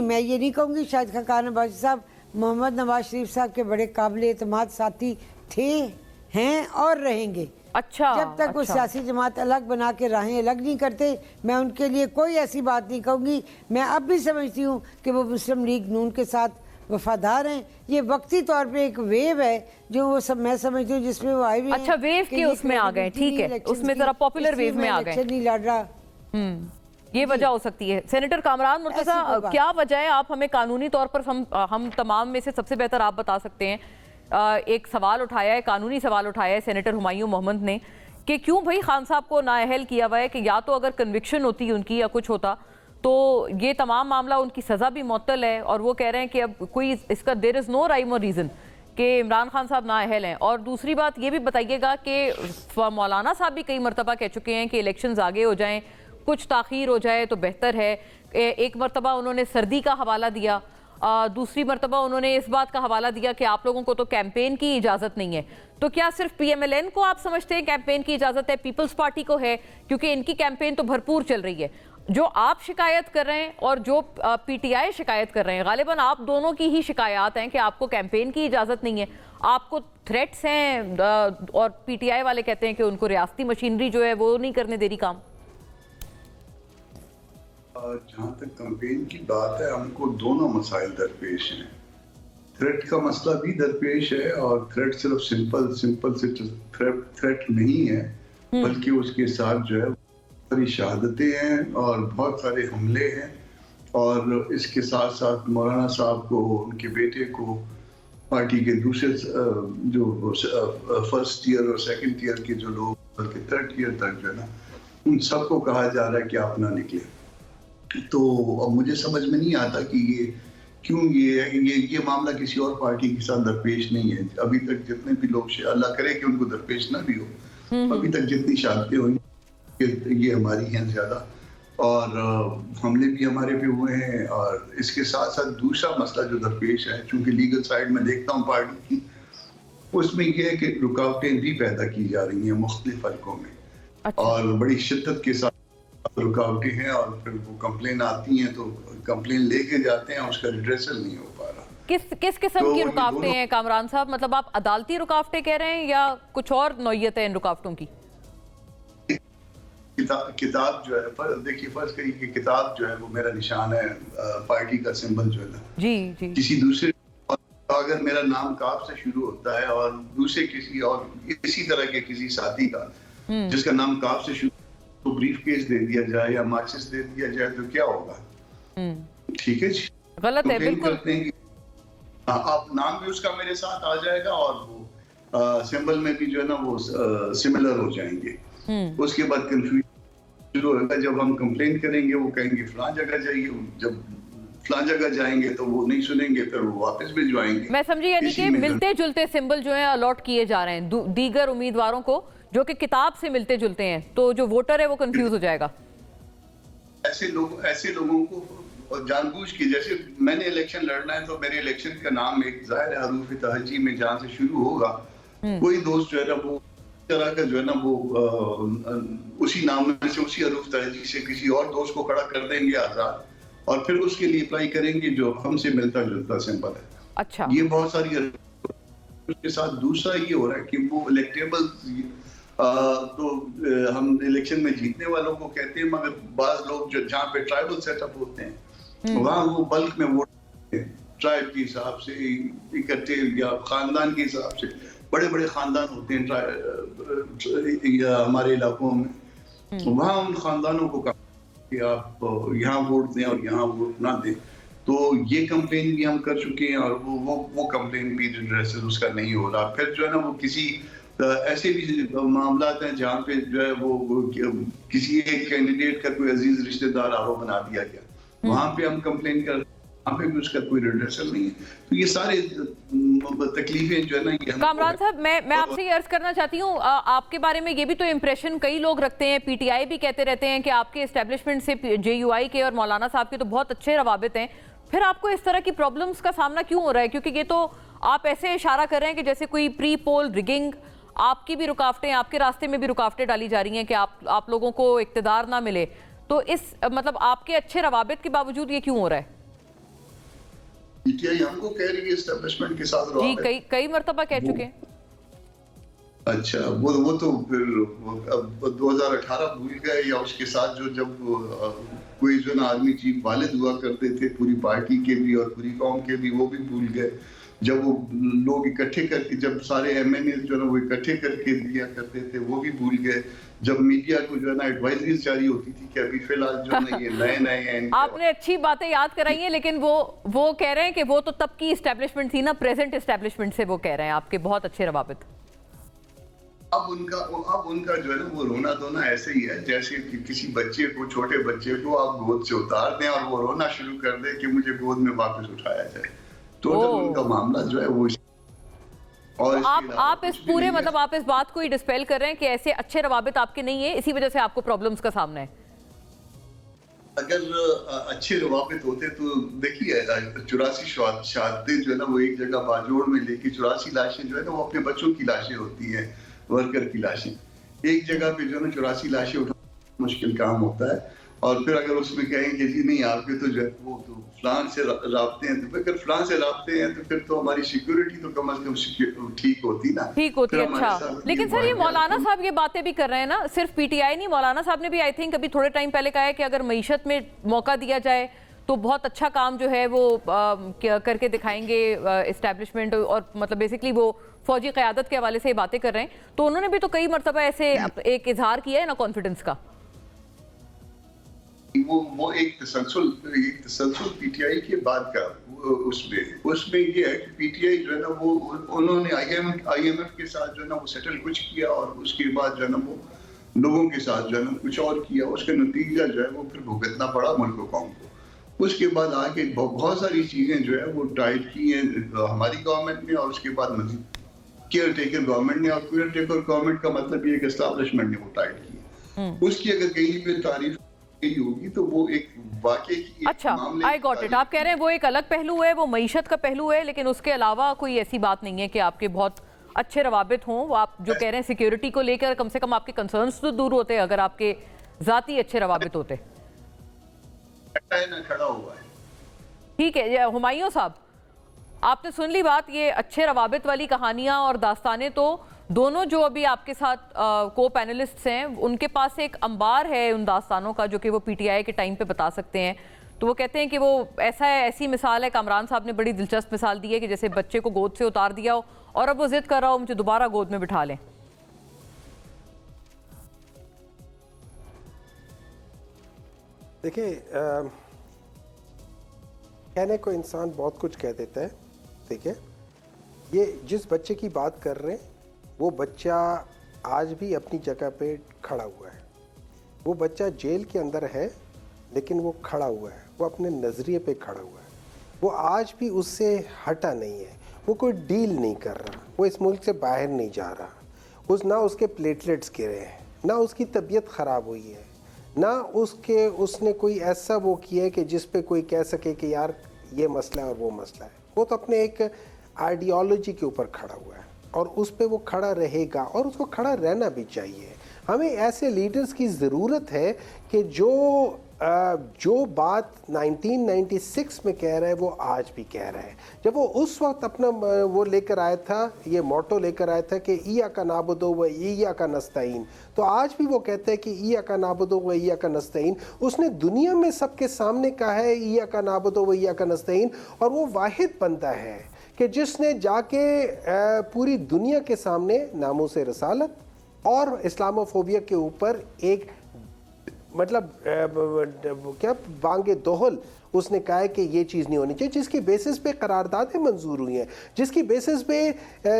[SPEAKER 4] मैं ये नहीं कहूँगी। शायद खाकान अब्बासी साहब मोहम्मद नवाज शरीफ साहब के बड़े काबिल एतमाद साथी थे, हैं और रहेंगे।
[SPEAKER 1] अच्छा,
[SPEAKER 4] जब तक वो सियासी जमात अलग बना के राहें अलग नहीं करते, मैं उनके लिए कोई ऐसी बात नहीं कहूँगी। मैं अब भी समझती हूँ कि वो मुस्लिम लीग नून के साथ वफादार हैं। ये वक्ती तौर पे एक वेव है जो वो सब मैं समझती हूँ जिसमें वो आए हुए हैं।
[SPEAKER 1] अच्छा, वेव के उसमें आ गए, ठीक है, उसमें जरा पॉपुलर वेव में आ गए,
[SPEAKER 4] इलेक्शन नहीं लड़ रहा।
[SPEAKER 1] ये वजह हो सकती है। सेनेटर कामरान मुर्तज़ा, क्या वजह है? आप हमें कानूनी तौर पर हम तमाम में से सबसे बेहतर आप बता सकते हैं। एक सवाल उठाया है, कानूनी सवाल उठाया है सेनेटर हुमायूं मोहम्मद ने कि क्यों भाई खान साहब को नाअहल किया हुआ है, कि या तो अगर कन्विक्शन होती उनकी या कुछ होता तो ये तमाम मामला उनकी सज़ा भी मुअत्तल है, और वो कह रहे हैं कि अब कोई इसका देयर इज़ नो राइम और रीज़न कि इमरान खान साहब नाअहल हैं। और दूसरी बात ये भी बताइएगा कि मौलाना साहब भी कई मरतबा कह चुके हैं कि इलेक्शंस आगे हो जाएं, कुछ ताख़ीर हो जाए तो बेहतर है। एक मरतबा उन्होंने सर्दी का हवाला दिया, दूसरी मरतबा उन्होंने इस बात का हवाला दिया कि आप लोगों को तो कैंपेन की इजाज़त नहीं है। तो क्या सिर्फ PMLN को आप समझते हैं कैंपेन की इजाज़त है, पीपल्स पार्टी को है? क्योंकि इनकी कैंपेन तो भरपूर चल रही है। जो आप शिकायत कर रहे हैं और जो PTI शिकायत कर रहे हैं, गालिबन आप दोनों की ही शिकायत हैं कि आपको कैंपेन की इजाज़त नहीं है, आपको थ्रेट्स हैं, और PTI वाले कहते हैं कि उनको रियासती मशीनरी जो है वो नहीं करने दे रही काम।
[SPEAKER 5] जहाँ तक कैंपेन की बात है, हमको दोनों मसाइल दरपेश हैं। थ्रेट का मसला भी दरपेश है, और थ्रेट सिर्फ सिंपल से थ्रेट नहीं है, बल्कि उसके साथ जो है सारी शहादतें हैं और बहुत सारे हमले हैं। और इसके साथ साथ मौलाना साहब को, उनके बेटे को, पार्टी के दूसरे जो फर्स्ट ईयर और सेकंड ईयर के जो लोग, बल्कि थर्ड ईयर तक जो है ना, उन सबको कहा जा रहा है कि आप ना निकले। तो अब मुझे समझ में नहीं आता कि ये क्यों ये मामला किसी और पार्टी के साथ दरपेश नहीं है। अभी तक जितने भी लोग, अल्लाह करे कि उनको दरपेश ना भी हो, अभी तक जितनी शहादतें हुई ये हमारी हैं ज्यादा, और हमले भी हमारे पे हुए हैं। और इसके साथ साथ दूसरा मसला जो दरपेश है, चूंकि लीगल साइड में देखता हूँ पार्टी की, उसमें यह है कि रुकावटें भी पैदा की जा रही हैं मुख्तलिफ हलकों में।
[SPEAKER 1] अच्छा।
[SPEAKER 5] और बड़ी शिद्दत के साथ रुकावटें हैं, और फिर वो कंप्लेन आती हैं तो कंप्लेन लेके जाते हैं, उसका रिड्रेसल नहीं हो पा रहा।
[SPEAKER 1] किस किस्म
[SPEAKER 5] तो
[SPEAKER 1] की रुकावटें हैं कामरान साहब? मतलब आप अदालती रुकावटें कह रहे हैं या कुछ और नौयत है इन रुकावटों की?
[SPEAKER 5] किताब जो है, देखिए फर्ज करिए कि किताब जो है वो मेरा निशान है, पार्टी का सिंबल जो है ना, जी किसी दूसरे, अगर मेरा नाम काफ से शुरू होता है और दूसरे किसी और इसी तरह के किसी साथी का जिसका नाम काफ से शुरू, तो ब्रीफ केस दे दिया जाए या मार्क्सिस दे दिया जाए तो क्या होगा? ठीक है जी,
[SPEAKER 1] गलत है बिल्कुल।
[SPEAKER 5] आप नाम भी उसका मेरे साथ आ जाएगा, और वो सिंबल में भी जो है ना वो सिमिलर हो जाएंगे। उसके बाद कंफ्यूजन शुरू होगा। जब हम कंप्लेन करेंगे वो कहेंगे फलां जगह जाइए, जब फलां जगह जाएंगे तो वो नहीं सुनेंगे, फिर वो वापस भिजवाएंगे।
[SPEAKER 1] मैं समझी, यानी कि मिलते जुलते सिंबल जो है अलॉट किए जा रहे हैं दीगर उम्मीदवारों को जो कि किताब से मिलते जुलते हैं, तो जो वोटर है वो कंफ्यूज हो जाएगा।
[SPEAKER 5] ऐसे लोगों को जानबूझ के, जैसे मैंने इलेक्शन लड़ना है तो मेरे इलेक्शन का नाम एक ज़ाहिर हरूफ तहजी में जहाँ से शुरू होगा, कोई दोस्त जो है ना वो तरह का जो है ना वो उसी नाम में से, उसी हरूफ तहजी से किसी और दोस्त को खड़ा कर देंगे आजाद, और फिर उसके लिए अप्लाई करेंगे जो हमसे मिलता जुलता सिंबल है।
[SPEAKER 1] अच्छा,
[SPEAKER 5] ये बहुत सारी, उसके साथ दूसरा ये हो रहा है कि वो इलेक्टेबल, तो हम इलेक्शन में जीतने वालों को कहते हैं, मगर बाज लोग जो जहाँ पे ट्राइबल सेटअप होते हैं वहाँ वो बल्क में वोट ट्राइब के हिसाब से इकट्ठे या खानदान के हिसाब से, बड़े बड़े खानदान होते हैं हमारे इलाकों में, वहाँ उन खानदानों को कहा कि आप यहाँ वोट दें और यहाँ वोट ना दें। तो ये कंप्लेन भी हम कर चुके हैं, और वो कंप्लेन भी रिड्रेसल उसका नहीं हो रहा। फिर जो है ना वो किसी ऐसे भी मामला हैं जहाँ पे जो है वो किसी एक कैंडिडेट का कोई अजीज रिश्तेदार आरोप बना दिया गया, वहाँ पे हम कंप्लेन कर, वहाँ पे भी उसका कोई रिड्रेसल नहीं है। तो ये सारे तकलीफें जो है ना।
[SPEAKER 1] कामरान साहब, मैं आपसे ये अर्ज करना चाहती हूँ, आपके बारे में ये भी तो इम्प्रेशन कई लोग रखते हैं, PTI भी कहते रहते हैं कि आपके एस्टेब्लिशमेंट से JUI के और मौलाना साहब के तो बहुत अच्छे रवाबित हैं, फिर आपको इस तरह की प्रॉब्लम्स का सामना क्यों हो रहा है? क्योंकि ये तो आप ऐसे इशारा कर रहे हैं कि जैसे कोई प्री पोल रिगिंग, आपकी भी रुकावटें, आपके रास्ते में भी रुकावटें डाली जा रही हैं कि आप लोगों को इक्तदार ना मिले। तो इस मतलब आपके अच्छे रवाबित के बावजूद ये क्यों हो रहा है?
[SPEAKER 5] PTI हमको कह रही है एस्टेब्लिशमेंट के साथ
[SPEAKER 1] जी, कई मर्तबा कह चुके हैं।
[SPEAKER 5] अच्छा, वो तो फिर 2018 भूल गए, या उसके साथ जो जब कोई जो ना आर्मी चीफ वालिद हुआ करते थे पूरी पार्टी के भी और पूरी कौम के भी, वो भी भूल गए। जब वो लोग इकट्ठे करके, जब सारे एमएनए जो है वो इकट्ठे करके दिया करते थे, वो भी भूल गए। जब मीडिया को जो है ना एडवाइजरीज जारी होती थी कि अभी फिलहाल जो है ये नए हैं।
[SPEAKER 1] आपने अच्छी बातें याद कराई हैं, लेकिन वो कह रहे हैं कि वो तो तब की इस्टेब्लिशमेंट थी ना, प्रेजेंट इस्टेब्लिशमेंट से वो कह रहे हैं आपके बहुत अच्छे रवाबित।
[SPEAKER 5] अब उनका जो है ना वो रोना धोना ऐसे ही है जैसे कि किसी बच्चे को, छोटे बच्चे को आप गोद से उतार दें और वो रोना शुरू कर दे कि मुझे गोद में वापस उठाया जाए। तो जब उनका मामला जो है वो और
[SPEAKER 1] तो आप इस पूरे मतलब आप इस बात को ही डिस्पेल कर रहे हैं कि ऐसे अच्छे रवाबित आपके नहीं है, इसी वजह से आपको प्रॉब्लम्स का सामना है।
[SPEAKER 5] अगर अच्छे रवाबित होते तो देखिए 84 शहादतें जो है ना वो एक जगह बाजोड़ में लेके 84 लाशें जो है ना वो अपने बच्चों की लाशें होती हैं, वर्कर की लाशें। एक जगह पे जो है ना 84 लाशें उठाना मुश्किल काम होता है। और फिर अगर उसमें कहेंगे जी नहीं आपके तो जो है वो तो फ्लान से राब्ते हैं, तो अगर फ्लान से राब्ते हैं तो फिर तो हमारी सिक्योरिटी तो कम से कम ठीक होती ना,
[SPEAKER 1] ठीक होती है। अच्छा, लेकिन सर ये मौलाना साहब ये बातें भी कर रहे हैं ना, सिर्फ पीटीआई नहीं, मौलाना साहब ने भी आई थिंक अभी थोड़े टाइम पहले कहा है कि अगर मईशत में मौका दिया जाए तो बहुत अच्छा काम जो है वो करके दिखाएंगे इस्टेब्लिशमेंट, और मतलब बेसिकली वो फौजी क़यादत के हवाले से ये बातें कर रहे हैं। तो उन्होंने भी तो कई मरतबा ऐसे एक इजहार किया है ना कॉन्फिडेंस का।
[SPEAKER 5] वो एक तसलसल पीटीआई के बाद का उसमें ये है कि पीटीआई जो है ना वो उन्होंने आईएमएफ के साथ जो है ना वो सेटल कुछ किया और उसके बाद जो है ना वो लोगों के साथ जो है ना कुछ और किया। उसका नतीजा जो है वो फिर भुगतना पड़ा मुल्क कौम को। उसके बाद आगे बहुत सारी चीजें जो है वो टाइट की हैं हमारी गवर्नमेंट ने, और उसके बाद मजीद केयर टेकर गवर्नमेंट ने। और केयर टेकर गवर्नमेंट का मतलब ये कि एस्टैब्लिशमेंट ने वो टाइट की। उसकी अगर कहीं पे तारीफ होगी तो वो एक वाकई की
[SPEAKER 1] अच्छा, आई गॉट इट। आप कह रहे हैं वो एक अलग पहलू है, वो मईशत का पहलू है, लेकिन उसके अलावा कोई ऐसी बात नहीं है कि आपके बहुत अच्छे रवाबित हों। वो आप जो कह रहे हैं सिक्योरिटी को लेकर कम से कम आपके कंसर्न्स तो दूर होते अगर आपके जाती अच्छे रवाबित होते।
[SPEAKER 5] खड़ा हुआ है।
[SPEAKER 1] ठीक है हुमायूं साहब, आपने सुन ली बात। ये अच्छे रवाबित वाली कहानियां और दास्तानें तो दोनों जो अभी आपके साथ को पैनलिस्ट्स हैं उनके पास एक अंबार है उन दास्तानों का, जो कि वो पीटीआई के टाइम पे बता सकते हैं। तो वो कहते हैं कि वो ऐसा है, ऐसी मिसाल है, कामरान साहब ने बड़ी दिलचस्प मिसाल दी है कि जैसे बच्चे को गोद से उतार दिया हो और अब वो जिद कर रहा हो मुझे दोबारा गोद में बिठा लें।
[SPEAKER 3] देखिए कहने को इंसान बहुत कुछ कह देता है। ठीक है, ये जिस बच्चे की बात कर रहे हैं वो बच्चा आज भी अपनी जगह पे खड़ा हुआ है। वो बच्चा जेल के अंदर है लेकिन वो खड़ा हुआ है, वो अपने नज़रिए पे खड़ा हुआ है। वो आज भी उससे हटा नहीं है। वो कोई डील नहीं कर रहा, वो इस मुल्क से बाहर नहीं जा रहा। ना उसके प्लेटलेट्स गिरे हैं, ना उसकी तबीयत ख़राब हुई है, ना उसने कोई ऐसा वो किया है कि जिस पे कोई कह सके कि यार ये मसला है और वो मसला है। वो तो अपने एक आइडियोलॉजी के ऊपर खड़ा हुआ है और उस पे वो खड़ा रहेगा और उसको खड़ा रहना भी चाहिए। हमें ऐसे लीडर्स की ज़रूरत है कि जो बात 1996 में कह रहा है वो आज भी कह रहा है। जब वो उस वक्त अपना वो लेकर आया था, ये मोटो लेकर आया था कि इय्याका नाबुदु व इय्याका नस्तईन, तो आज भी वो कहते हैं कि इय्याका नाबुदु व इय्याका नस्तईन। उसने दुनिया में सबके सामने कहा है इय्याका नाबुदु व इय्याका नस्तईन, और वो वाहिद बंदा है कि जिसने जाके पूरी दुनिया के सामने नामूस रसालत और इस्लामोफोबिया के ऊपर एक मतलब क्या बांगे दोहल उसने कहा है कि ये चीज़ नहीं होनी चाहिए, जिसकी बेसिस पे करारदादें मंजूर हुई हैं, जिसकी बेसिस पे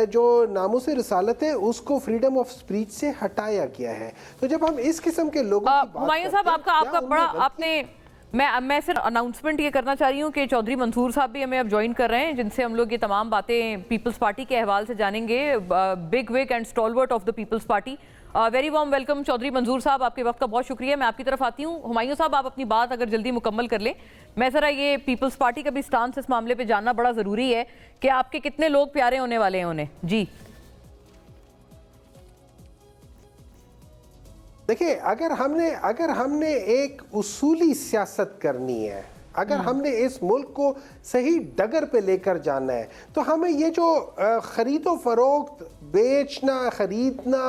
[SPEAKER 3] जो नामूस रसालत है उसको फ्रीडम ऑफ स्पीच से हटाया गया है। तो जब हम इस किस्म के लोगों की बात
[SPEAKER 1] हुमायूं साहब आपका बड़ा आपने मैं सिर्फ अनाउंसमेंट ये करना चाह रही हूँ कि चौधरी मंसूर साहब भी हमें अब ज्वाइन कर रहे हैं, जिनसे हम लोग ये तमाम बातें पीपल्स पार्टी के अहवाल से जानेंगे। Big wig and stalwart of the Peoples Party. Very warm welcome Chaudhry Mansoor sahab, आपके वक्त का बहुत शुक्रिया। मैं आपकी तरफ आती हूँ। हुमायूं साहब आप अपनी बात अगर जल्दी मुकम्मल कर लें। मैं ज़रा ये पीपल्स पार्टी का भी स्टांस इस मामले पर जानना बड़ा ज़रूरी है कि आपके कितने लोग प्यारे होने वाले हैं उन्हें। जी
[SPEAKER 3] देखिए, अगर हमने एक उसूली सियासत करनी है, अगर हमने इस मुल्क को सही डगर पे लेकर जाना है, तो हमें ये जो ख़रीदो फरोख्त, बेचना, ख़रीदना,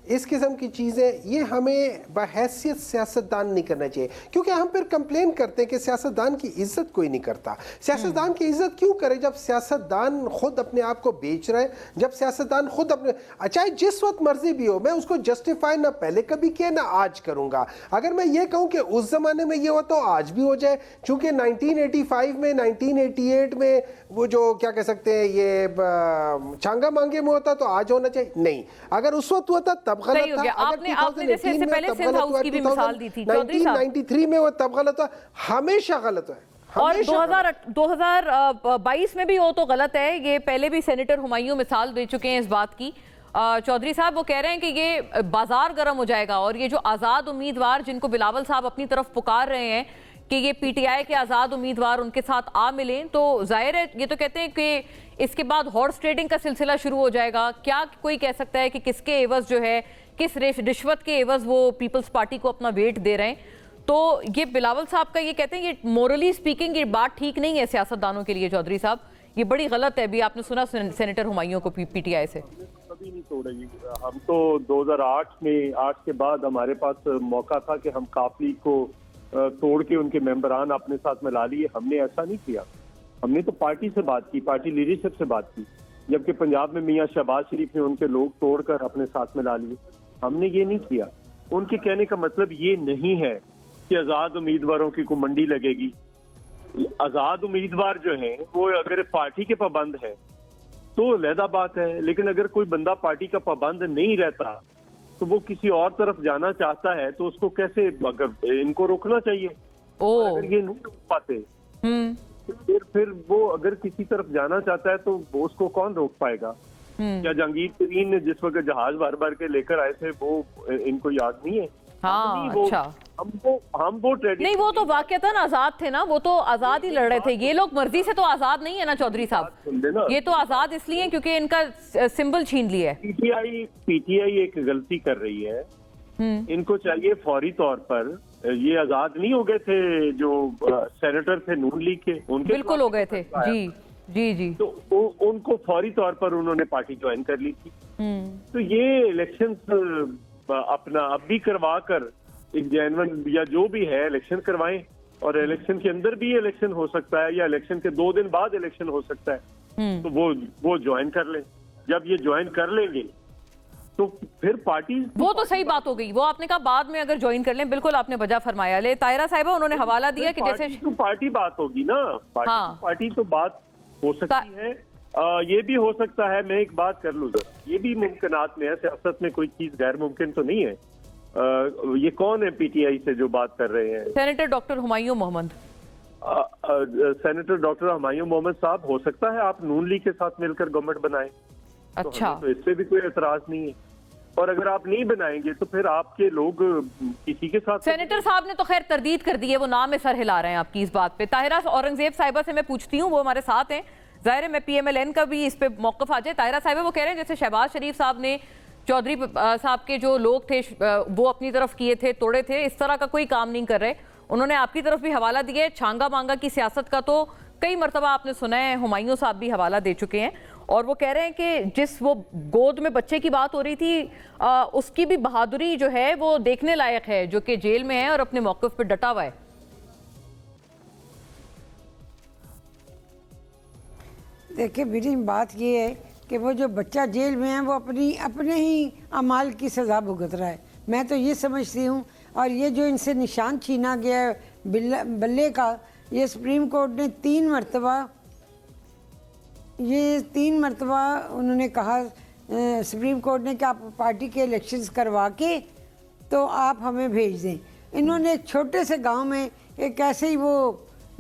[SPEAKER 3] इस किस्म की चीज़ें, ये हमें बहैसियत सियासतदान नहीं करना चाहिए, क्योंकि हम फिर कंप्लेन करते हैं कि सियासतदान की इज्जत कोई नहीं करता। सियासतदान की इज्जत क्यों करे जब सियासतदान खुद अपने आप को बेच रहे हैं, जब सियासतदान खुद अपने, चाहे जिस वक्त मर्जी भी हो, मैं उसको जस्टिफाई ना पहले कभी किया ना आज करूंगा। अगर मैं ये कहूँ कि उस जमाने में ये हो तो आज भी हो जाए, चूंकि 1985 में 1988 में वो जो क्या कह सकते हैं ये चांगा मांगे में होता तो आज होना चाहिए नहीं, अगर उस वक्त होता तब गलत था।
[SPEAKER 1] आपने जैसे इससे पहले सिंध हाउस की भी मिसाल दी थी, चौधरी साहब
[SPEAKER 3] 1993 में वो तब गलत हुआ, हमेशा गलत है।
[SPEAKER 1] और 2022 में भी हो तो गलत है। ये पहले भी सेनेटर हुमायूं मिसाल दे चुके हैं इस बात की। चौधरी साहब वो कह रहे हैं कि ये बाजार गर्म हो जाएगा और ये जो आज़ाद उम्मीदवार जिनको बिलावल साहब अपनी तरफ पुकार रहे हैं कि ये पीटीआई के आज़ाद उम्मीदवार उनके साथ आ मिलें, तो जाहिर है ये तो कहते हैं कि इसके बाद हॉर्स ट्रेडिंग का सिलसिला शुरू हो जाएगा। क्या कोई कह सकता है कि किसके एवज जो है, किस रिश्वत के एवज वो पीपल्स पार्टी को अपना वेट दे रहे हैं? तो ये बिलावल साहब का ये कहते हैं ये मोरली स्पीकिंग ये बात ठीक नहीं है सियासतदानों के लिए। चौधरी साहब ये बड़ी गलत है। अभी आपने सुना सेनेटर हुमायूं को पीटीआई से
[SPEAKER 6] कभी नहीं तोड़ेगी। हम तो 2008 में 8 के बाद हमारे पास मौका था कि हम काफली को तोड़ के उनके मेंबरान अपने साथ मिला लिए। हमने ऐसा नहीं किया। हमने तो पार्टी से बात की, पार्टी लीडरशिप से बात की, जबकि पंजाब में मियां शहबाज शरीफ ने उनके लोग तोड़कर अपने साथ मिला लिए। हमने ये नहीं किया। उनके कहने का मतलब ये नहीं है कि आजाद उम्मीदवारों की को मंडी लगेगी। आजाद उम्मीदवार जो हैं वो अगर पार्टी के पाबंद है तो अलहदा बात है, लेकिन अगर कोई बंदा पार्टी का पाबंद नहीं रहता तो वो किसी और तरफ जाना चाहता है तो उसको कैसे, अगर इनको रोकना चाहिए। अगर ये नहीं रोक पाते तो फिर वो अगर किसी तरफ जाना चाहता है तो वो उसको कौन रोक पाएगा? क्या जहांगीर तरीन ने जिस वक्त जहाज भर भर के लेकर आए थे वो इनको याद नहीं है?
[SPEAKER 1] हाँ, अच्छा।
[SPEAKER 6] हम वो ट्रेडिशन
[SPEAKER 1] नहीं, वो तो वाकईतन आजाद थे ना, वो तो आजाद ही लड़ रहे थे। ये लोग मर्जी से तो आजाद नहीं है ना चौधरी साहब। ये तो आजाद इसलिए क्योंकि इनका सिंबल छीन लिया है।
[SPEAKER 6] पीटीआई एक गलती कर रही है। इनको चाहिए फौरी तौर पर, ये आजाद नहीं हो गए थे जो सेनेटर थे नून लीग के, उनके
[SPEAKER 1] बिल्कुल हो गए थे। जी जी जी।
[SPEAKER 6] तो उनको फौरी तौर पर उन्होंने पार्टी ज्वाइन कर ली थी। तो ये इलेक्शन अपना अब भी करवा कर एक जेन्युइन या जो भी है इलेक्शन करवाएं, और इलेक्शन के अंदर भी इलेक्शन हो सकता है या इलेक्शन के 2 दिन बाद इलेक्शन हो सकता है। तो वो ज्वाइन कर लें। जब ये ज्वाइन कर लेंगे तो फिर पार्टी,
[SPEAKER 1] वो तो सही बात हो गई। वो आपने कहा बाद में अगर ज्वाइन कर लें, बिल्कुल आपने वजह फरमाया। ले तायरा साहिबा उन्होंने हवाला दिया कि जैसे
[SPEAKER 6] तो पार्टी बात होगी ना, पार्टी तो बात हो सकती है। ये भी हो सकता है, मैं एक बात कर लूँ जरा, ये भी मुमकिनात में है। सियासत में कोई चीज गैर मुमकिन तो नहीं है। ये कौन है पीटीआई से जो बात कर रहे हैं?
[SPEAKER 1] Senator doctor Humayun Mohammad.
[SPEAKER 6] Senator doctor Humayun Mohammad sahab, हो सकता है आप नून लीग के साथ मिलकर गवर्नमेंट बनाएं।
[SPEAKER 1] अच्छा,
[SPEAKER 6] तो इससे भी कोई एतराज नहीं है। और अगर आप नहीं बनाएंगे तो फिर आपके लोग किसी के साथ।
[SPEAKER 1] सेनेटर साहब ने तो खैर तरदीद कर दी है, वो नाम में सर हिला रहे हैं आपकी इस बात पे। ताहिरा औरंगजेब साहिबा से मैं पूछती हूँ, वो हमारे साथ हैं। जाहिर है मैं PMLN का भी इस पे मौक़िफ़ आ जाए। ताहिरा साहिबा वो कह रहे हैं जैसे शहबाज शरीफ साहब ने चौधरी साहब के जो लोग थे वो अपनी तरफ किए थे, तोड़े थे, इस तरह का कोई काम नहीं कर रहे। उन्होंने आपकी तरफ भी हवाला दिया है। छांगा मांगा की सियासत का तो कई मरतबा आपने सुना है, हुमायूं साहब भी हवाला दे चुके हैं। और वो कह रहे हैं कि जिस वो गोद में बच्चे की बात हो रही थी उसकी भी बहादुरी जो है वो देखने लायक है, जो कि जेल में है और अपने मौक़िफ़ पे डटा हुआ है।
[SPEAKER 4] देखिए बेटी, बात ये है कि वो जो बच्चा जेल में है वो अपने ही अमाल की सज़ा भुगत रहा है। मैं तो ये समझती हूँ। और ये जो इनसे निशान छीना गया है बल्ले का, ये सुप्रीम कोर्ट ने 3 मरतबा उन्होंने कहा, सुप्रीम कोर्ट ने कि आप पार्टी के इलेक्शंस करवा के तो आप हमें भेज दें। इन्होंने एक छोटे से गांव में एक ऐसे ही वो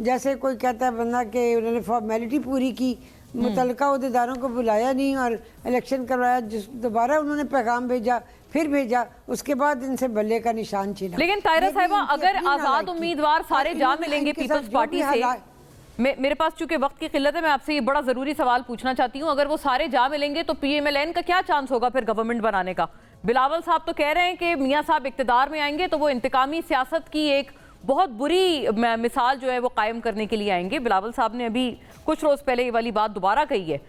[SPEAKER 4] जैसे कोई कहता है बंदा कि उन्होंने फॉर्मेलिटी पूरी की, मुतलका उहदेदारों को बुलाया नहीं और इलेक्शन करवाया। दोबारा उन्होंने पैगाम भेजा, फिर भेजा, उसके बाद इनसे बल्ले का निशान छीना।
[SPEAKER 1] लेकिन तायरा साहिबा, अगर आजाद उम्मीदवार सारे जा मिलेंगे पीपल्स पार्टी से, मेरे पास चूंकि वक्त की किल्लत है, मैं आपसे ये बड़ा जरूरी सवाल पूछना चाहती हूँ। अगर वो सारे जा मिलेंगे तो PMLN का क्या चांस होगा फिर गवर्नमेंट बनाने का? बिलावल साहब तो कह रहे हैं कि मियाँ साहब इक्तदार में आएंगे तो वो इंतकामी सियासत की एक बहुत बुरी मिसाल जो है वो कायम करने के लिए आएंगे। बिलावल साहब ने अभी कुछ रोज पहले ये वाली बात दोबारा कही है।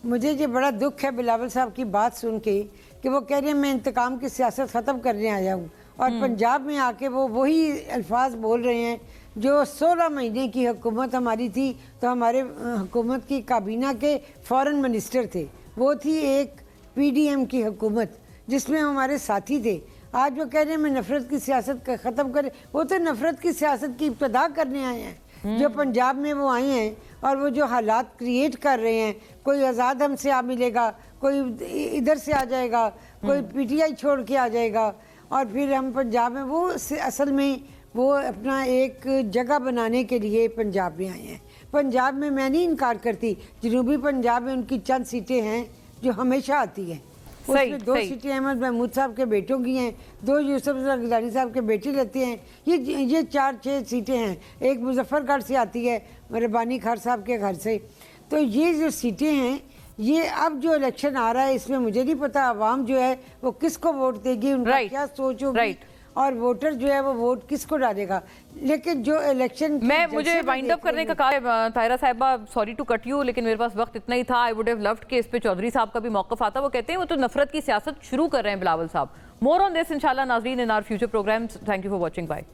[SPEAKER 4] मुझे ये बड़ा दुख है बिलावल साहब की बात सुन के कि वो कह रहे हैं मैं इंतकाम की सियासत ख़त्म करने आया हूँ, और पंजाब में आके वो वही अल्फाज बोल रहे हैं जो 16 महीने की हुकूमत हमारी थी। तो हमारे हुकूमत की काबीना के फॉरेन मिनिस्टर थे, वो थी एक PDM की हुकूमत जिसमें हमारे साथी थे। आज वो कह रहे हैं मैं नफरत की सियासत ख़त्म करे, वो तो नफरत की सियासत की इब्तदा करने आए हैं। जो पंजाब में वो आए हैं और वो जो हालात क्रिएट कर रहे हैं, कोई आज़ाद हमसे आ मिलेगा, कोई इधर से आ जाएगा, कोई PTI छोड़ के आ जाएगा, और फिर हम पंजाब में वो असल में वो अपना एक जगह बनाने के लिए पंजाब में आए हैं। पंजाब में मैं नहीं इनकार करती, जनूबी पंजाब में उनकी चंद सीटें हैं जो हमेशा आती हैं। उसमें 2 सीटें अहमद महमूद साहब के बेटों की हैं, 2 यूसुफ गिलानी साहब के बेटे रहते हैं। ये 4-6 सीटें हैं। एक मुजफ्फरगढ़ से आती है रब्बानी खार साहब के घर से। तो ये जो सीटें हैं, ये अब जो इलेक्शन आ रहा है इसमें मुझे नहीं पता आवाम जो है वो किसको वोट देगी, उनका क्या सोच होगी, और वोटर जो है वो वोट किसको डालेगा। लेकिन जो इलेक्शन
[SPEAKER 1] मुझे वाइंड अप करने का कहा है ताहिरा साहिबा, सॉरी टू कट यू, लेकिन मेरे पास वक्त इतना ही था। आई वुड हैव लव्ड कि इस पे चौधरी साहब का भी मौक़िफ़ आता। वो कहते हैं वो तो नफरत की सियासत शुरू कर रहे हैं बिलावल साहब। मोर ऑन दिस इंशाल्लाह नाज़रीन in our future programmes. Thank you for watching. Bye.